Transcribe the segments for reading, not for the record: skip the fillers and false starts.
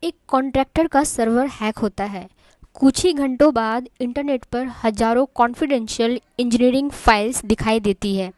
एक कॉन्ट्रैक्टर का server hack होता है। कुछ ही घंटों बाद इंटरनेट पर हजारों कॉन्फिडेंशियल इंजीनियरिंग फाइल्स दिखाई देती है।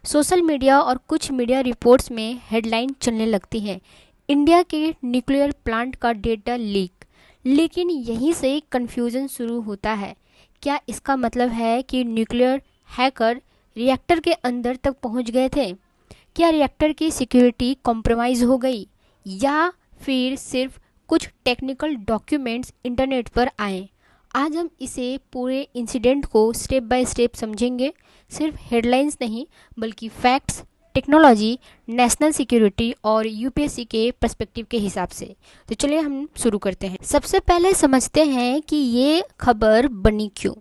सोशल मीडिया और कुछ मीडिया रिपोर्ट्स में हेडलाइन चलने लगती है, इंडिया के न्यूक्लियर प्लांट का डेटा लीक। लेकिन यहीं से कन्फ्यूज़न शुरू होता है। क्या इसका मतलब है कि न्यूक्लियर हैकर रिएक्टर के अंदर तक पहुंच गए थे? क्या रिएक्टर की सिक्योरिटी कॉम्प्रोमाइज़ हो गई, या फिर सिर्फ कुछ टेक्निकल डॉक्यूमेंट्स इंटरनेट पर आए? आज हम इसे पूरे इंसिडेंट को स्टेप बाय स्टेप समझेंगे, सिर्फ हेडलाइंस नहीं बल्कि फैक्ट्स, टेक्नोलॉजी, नेशनल सिक्योरिटी और यूपीएससी के पर्सपेक्टिव के हिसाब से। तो चलिए हम शुरू करते हैं। सबसे पहले समझते हैं कि ये खबर बनी क्यों।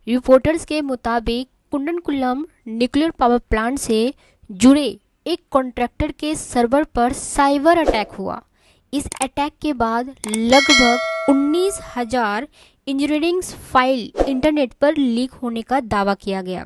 रिपोर्टर्स के मुताबिक कुंडनकुलम न्यूक्लियर पावर प्लांट से जुड़े एक कॉन्ट्रैक्टर के सर्वर पर साइबर अटैक हुआ। इस अटैक के बाद लगभग 19,000 इंजीनियरिंग फाइल इंटरनेट पर लीक होने का दावा किया गया।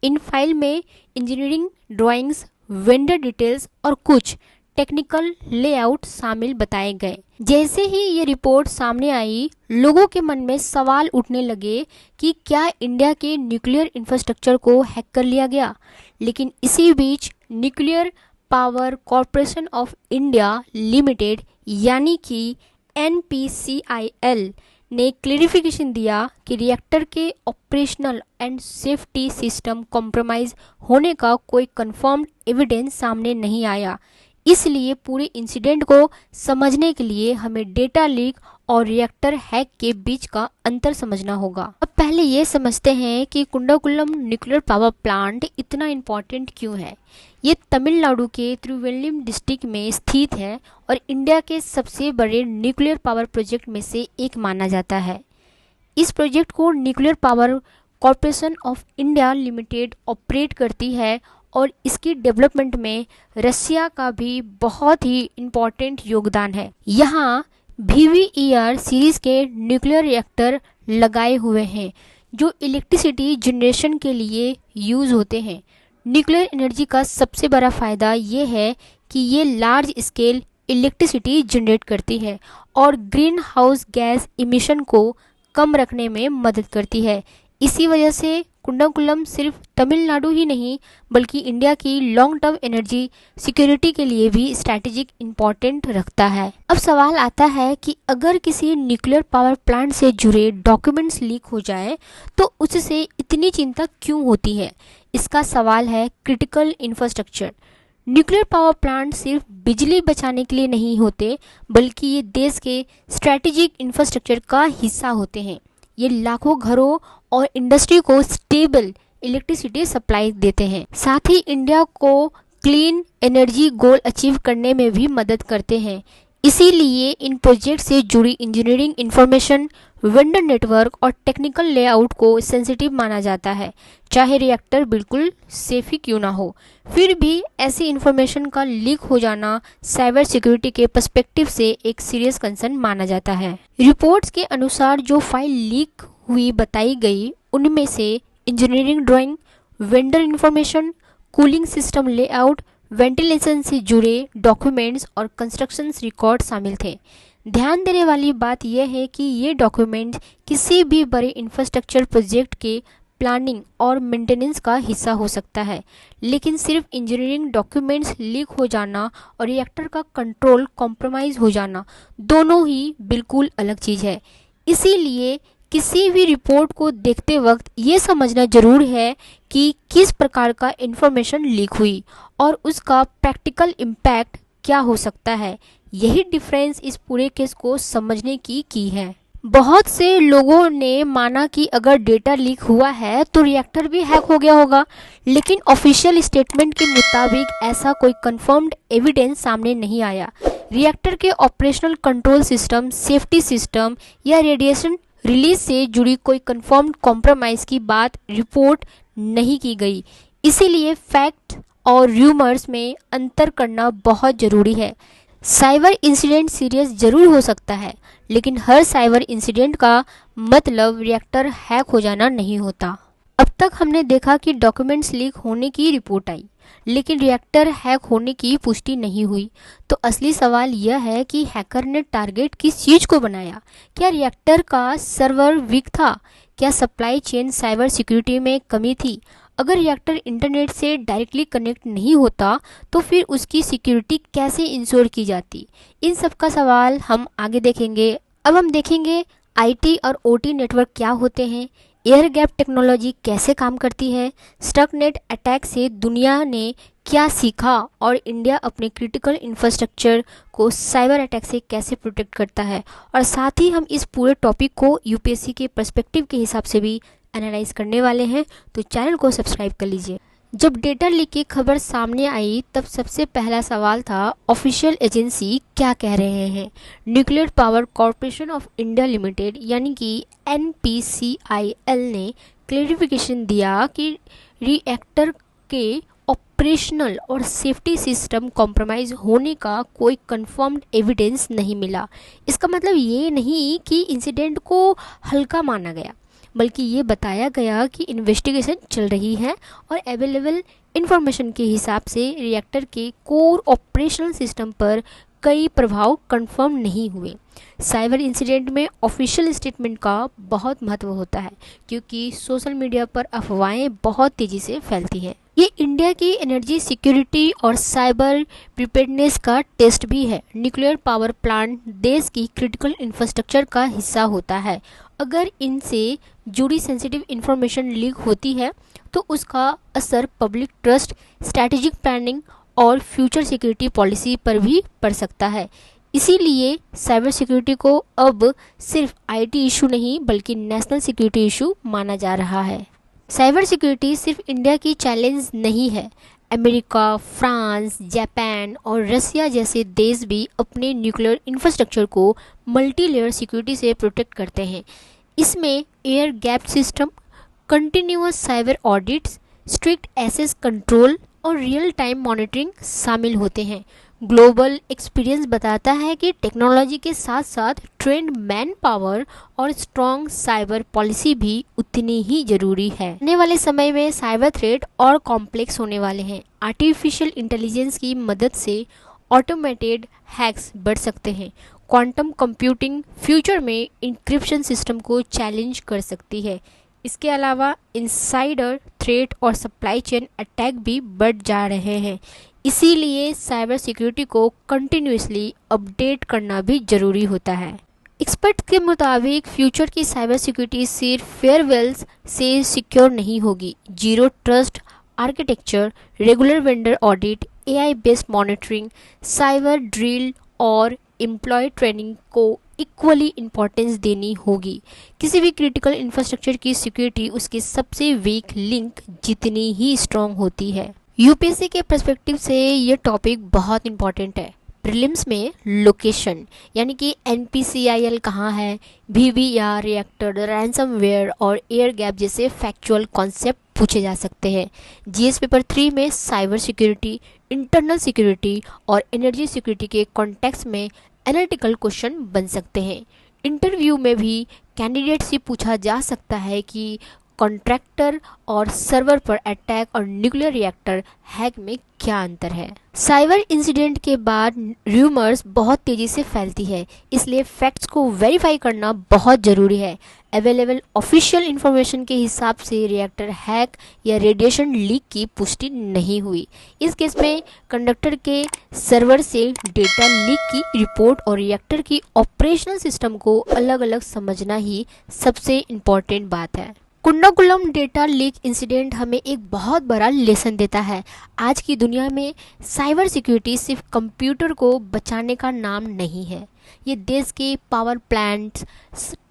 इन फाइल में इंजीनियरिंग ड्राइंग्स, वेंडर डिटेल्स और कुछ टेक्निकल लेआउट शामिल बताए गए। जैसे ही ये रिपोर्ट सामने आई, लोगों के मन में सवाल उठने लगे कि क्या इंडिया के न्यूक्लियर इंफ्रास्ट्रक्चर को हैक कर लिया गया। लेकिन इसी बीच nuclear power corporation of India limited यानी कि NPCIL ने क्लेरिफिकेशन दिया कि रिएक्टर के operational and safety system compromise होने का कोई कंफर्म्ड एविडेंस सामने नहीं आया। इसलिए पूरे इंसिडेंट को समझने के लिए हमें डेटा लीक और रिएक्टर हैक के बीच का अंतर समझना होगा। अब पहले ये समझते हैं कि कुंडनकुलम न्यूक्लियर पावर प्लांट इतना इम्पोर्टेंट क्यों है। ये तमिलनाडु के तिरुवल्लुवर डिस्ट्रिक्ट में स्थित है और इंडिया के सबसे बड़े न्यूक्लियर पावर प्रोजेक्ट में से एक माना जाता है। इस प्रोजेक्ट को nuclear power corporation of India limited operate करती है और इसकी डेवलपमेंट में रशिया का भी बहुत ही इम्पोर्टेंट योगदान है। यहाँ VVER सीरीज के न्यूक्लियर रिएक्टर लगाए हुए हैं जो इलेक्ट्रिसिटी जनरेशन के लिए यूज़ होते हैं। न्यूक्लियर एनर्जी का सबसे बड़ा फ़ायदा ये है कि ये लार्ज स्केल इलेक्ट्रिसिटी जनरेट करती है और ग्रीन हाउस गैस इमिशन को कम रखने में मदद करती है। इसी वजह से कुंडनकुलम सिर्फ तमिलनाडु ही नहीं बल्कि इंडिया की लॉन्ग टर्म एनर्जी सिक्योरिटी के लिए भी स्ट्रैटेजिक इम्पोर्टेंट रखता है। अब सवाल आता है कि अगर किसी न्यूक्लियर पावर प्लांट से जुड़े डॉक्यूमेंट्स लीक हो जाए तो उससे इतनी चिंता क्यों होती है। इसका सवाल है critical infrastructure. Nuclear power plant सिर्फ बिजली बचाने के लिए नहीं होते बल्कि ये देश के स्ट्रैटेजिक इंफ्रास्ट्रक्चर का हिस्सा होते हैं। ये लाखों घरों और इंडस्ट्री को स्टेबल इलेक्ट्रिसिटी सप्लाई देते हैं। साथ ही इंडिया को क्लीन एनर्जी गोल अचीव करने में भी मदद करते हैं। इसीलिए इन प्रोजेक्ट से जुड़ी इंजीनियरिंग इंफॉर्मेशन, वेंडर नेटवर्क और टेक्निकल लेआउट को सेंसिटिव माना जाता है, चाहे रिएक्टर बिल्कुल सेफ ही क्यों ना हो। फिर भी ऐसी इंफॉर्मेशन का लीक हो जाना साइबर सिक्योरिटी के पर्सपेक्टिव से एक सीरियस कंसर्न माना जाता है। रिपोर्ट्स के अनुसार जो फाइल लीक हुई बताई गई उनमें से engineering drawing, vendor information, cooling system layout, ventilation से जुड़े डॉक्यूमेंट्स और कंस्ट्रक्शन रिकॉर्ड शामिल थे। ध्यान देने वाली बात यह है कि ये डॉक्यूमेंट्स किसी भी बड़े इंफ्रास्ट्रक्चर प्रोजेक्ट के प्लानिंग और मेंटेनेंस का हिस्सा हो सकता है, लेकिन सिर्फ इंजीनियरिंग डॉक्यूमेंट्स लीक हो जाना और रिएक्टर का कंट्रोल कॉम्प्रोमाइज़ हो जाना दोनों ही बिल्कुल अलग चीज़ है। इसीलिए किसी भी रिपोर्ट को देखते वक्त ये समझना जरूर है कि किस प्रकार का इंफॉर्मेशन लीक हुई और उसका प्रैक्टिकल इम्पैक्ट क्या हो सकता है। यही डिफरेंस इस पूरे केस को समझने की है। बहुत से लोगों ने माना कि अगर डेटा लीक हुआ है तो रिएक्टर भी हैक हो गया होगा, लेकिन ऑफिशियल स्टेटमेंट के मुताबिक ऐसा कोई कंफर्म्ड एविडेंस सामने नहीं आया। रिएक्टर के operational control system, safety system या रेडिएशन रिलीज से जुड़ी कोई कंफर्म्ड कॉम्प्रोमाइज़ की बात रिपोर्ट नहीं की गई। इसीलिए फैक्ट और र्यूमर्स में अंतर करना बहुत ज़रूरी है। साइबर इंसिडेंट सीरियस जरूर हो सकता है, लेकिन हर साइबर इंसिडेंट का मतलब रिएक्टर हैक हो जाना नहीं होता। अब तक हमने देखा कि डॉक्यूमेंट्स लीक होने की रिपोर्ट आई, लेकिन रिएक्टर हैक होने की पुष्टि नहीं हुई। तो असली सवाल यह है कि हैकर ने टारगेट किस चीज़ को बनाया? क्या रिएक्टर का सर्वर वीक था? क्या सप्लाई चेन साइबर सिक्योरिटी में कमी थी? अगर रिएक्टर इंटरनेट से डायरेक्टली कनेक्ट नहीं होता तो फिर उसकी सिक्योरिटी कैसे इंश्योर की जाती? इन सब का सवाल हम आगे देखेंगे। अब हम देखेंगे आईटी और ओटी नेटवर्क क्या होते हैं, एयर गैप टेक्नोलॉजी कैसे काम करती है, स्टकनेट अटैक से दुनिया ने क्या सीखा और इंडिया अपने क्रिटिकल इंफ्रास्ट्रक्चर को साइबर अटैक से कैसे प्रोटेक्ट करता है, और साथ ही हम इस पूरे टॉपिक को यूपीएससी के पर्सपेक्टिव के हिसाब से भी एनालाइज करने वाले हैं। तो चैनल को सब्सक्राइब कर लीजिए। जब डेटा लीक की खबर सामने आई तब सबसे पहला सवाल था ऑफिशियल एजेंसी क्या कह रहे हैं। Nuclear power corporation of India limited यानी कि एनपीसीआईएल ने क्लेरिफिकेशन दिया कि रिएक्टर के ऑपरेशनल और सेफ्टी सिस्टम कॉम्प्रोमाइज होने का कोई कंफर्म्ड एविडेंस नहीं मिला। इसका मतलब ये नहीं कि इंसिडेंट को हल्का माना गया, बल्कि ये बताया गया कि इन्वेस्टिगेशन चल रही है और अवेलेबल इंफॉर्मेशन के हिसाब से रिएक्टर के कोर ऑपरेशनल सिस्टम पर कई प्रभाव कंफर्म नहीं हुए। साइबर इंसिडेंट में ऑफिशियल स्टेटमेंट का बहुत महत्व होता है क्योंकि सोशल मीडिया पर अफवाहें बहुत तेज़ी से फैलती हैं। ये इंडिया की एनर्जी सिक्योरिटी और साइबर प्रिपेयर्डनेस का टेस्ट भी है। न्यूक्लियर पावर प्लांट देश की क्रिटिकल इंफ्रास्ट्रक्चर का हिस्सा होता है। अगर इनसे जुड़ी सेंसिटिव इंफॉर्मेशन लीक होती है तो उसका असर पब्लिक ट्रस्ट, स्ट्रैटेजिक प्लानिंग और फ्यूचर सिक्योरिटी पॉलिसी पर भी पड़ सकता है। इसीलिए साइबर सिक्योरिटी को अब सिर्फ आईटी इशू नहीं बल्कि नेशनल सिक्योरिटी इशू माना जा रहा है। साइबर सिक्योरिटी सिर्फ इंडिया की चैलेंज नहीं है। अमेरिका, फ्रांस, जापान और रसिया जैसे देश भी अपने न्यूक्लियर इंफ्रास्ट्रक्चर को मल्टी लेयर सिक्योरिटी से प्रोटेक्ट करते हैं। इसमें air gap system, continuous cyber audits, strict access control और रियल टाइम मॉनिटरिंग शामिल होते हैं। ग्लोबल एक्सपीरियंस बताता है कि टेक्नोलॉजी के साथ साथ ट्रेंड मैन पावर और स्ट्रॉन्ग साइबर पॉलिसी भी उतनी ही जरूरी है। आने वाले समय में साइबर थ्रेट और कॉम्प्लेक्स होने वाले हैं। आर्टिफिशियल इंटेलिजेंस की मदद से ऑटोमेटेड हैक्स बढ़ सकते हैं। क्वांटम कंप्यूटिंग फ्यूचर में इंक्रिप्शन सिस्टम को चैलेंज कर सकती है। इसके अलावा इनसाइडर थ्रेट और सप्लाई चेन अटैक भी बढ़ जा रहे हैं। इसीलिए साइबर सिक्योरिटी को कंटिन्यूसली अपडेट करना भी ज़रूरी होता है। एक्सपर्ट के मुताबिक फ्यूचर की साइबर सिक्योरिटी सिर्फ फेयरवेल्स से सिक्योर नहीं होगी। Zero trust architecture, regular vendor audit, AI based monitoring, cyber drill और एम्प्लॉय ट्रेनिंग को इक्वली इम्पोर्टेंस देनी होगी। किसी भी क्रिटिकल इंफ्रास्ट्रक्चर की सिक्योरिटी उसके सबसे वीक लिंक जितनी ही स्ट्रॉन्ग होती है। यूपीएससी के पर्सपेक्टिव से ये टॉपिक बहुत इंपॉर्टेंट है। प्रीलिम्स में लोकेशन यानी कि एनपीसीआईएल कहाँ है, वीवीआर, रिएक्टर, रैंसमवेयर और एयर गैप जैसे फैक्चुअल कॉन्सेप्ट पूछे जा सकते हैं। जीएस पेपर 3 में साइबर सिक्योरिटी, इंटरनल सिक्योरिटी और एनर्जी सिक्योरिटी के कॉन्टेक्स्ट में एनालिटिकल क्वेश्चन बन सकते हैं। इंटरव्यू में भी कैंडिडेट से पूछा जा सकता है कि कॉन्ट्रैक्टर और सर्वर पर अटैक और न्यूक्लियर रिएक्टर हैक में क्या अंतर है। साइबर इंसिडेंट के बाद र्यूमर्स बहुत तेज़ी से फैलती है, इसलिए फैक्ट्स को वेरीफाई करना बहुत ज़रूरी है। अवेलेबल ऑफिशियल इंफॉर्मेशन के हिसाब से रिएक्टर हैक या रेडिएशन लीक की पुष्टि नहीं हुई। इस केस में कंडक्टर के सर्वर से डेटा लीक की रिपोर्ट और रिएक्टर की ऑपरेशनल सिस्टम को अलग अलग समझना ही सबसे इम्पॉर्टेंट बात है। कुंडाकुलम डेटा लीक इंसिडेंट हमें एक बहुत बड़ा लेसन देता है। आज की दुनिया में साइबर सिक्योरिटी सिर्फ कंप्यूटर को बचाने का नाम नहीं है, ये देश के power plants,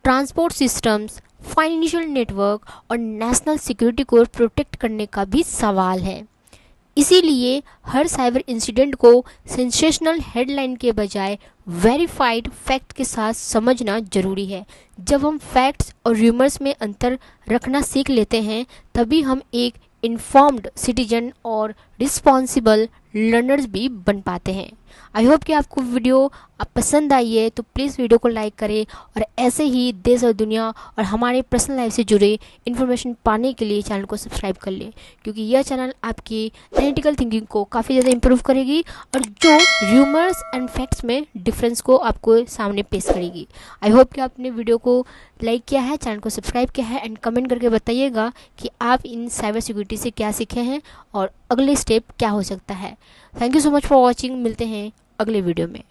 transport systems, financial network और नेशनल सिक्योरिटी को प्रोटेक्ट करने का भी सवाल है। इसीलिए हर साइबर इंसिडेंट को सेंसेशनल हेडलाइन के बजाय वेरीफाइड फैक्ट के साथ समझना जरूरी है। जब हम फैक्ट्स और र्यूमर्स में अंतर रखना सीख लेते हैं तभी हम एक इन्फॉर्म्ड सिटीजन और रिस्पॉन्सिबल लर्नर्स भी बन पाते हैं। आई होप कि आपको वीडियो पसंद आई है, तो प्लीज़ वीडियो को लाइक करें और ऐसे ही देश और दुनिया और हमारे पर्सनल लाइफ से जुड़े इन्फॉर्मेशन पाने के लिए चैनल को सब्सक्राइब कर लें, क्योंकि यह चैनल आपकी एनालिटिकल थिंकिंग को काफ़ी ज़्यादा इंप्रूव करेगी और जो र्यूमर्स एंड फैक्ट्स में डिफरेंस को आपको सामने पेश करेगी। आई होप कि आपने वीडियो को लाइक किया है, चैनल को सब्सक्राइब किया है एंड कमेंट करके बताइएगा कि आप इन साइबर सिक्योरिटी से क्या सीखे हैं और अगले स्टेप क्या हो सकता है। Thank you so much for watching. मिलते हैं अगले वीडियो में।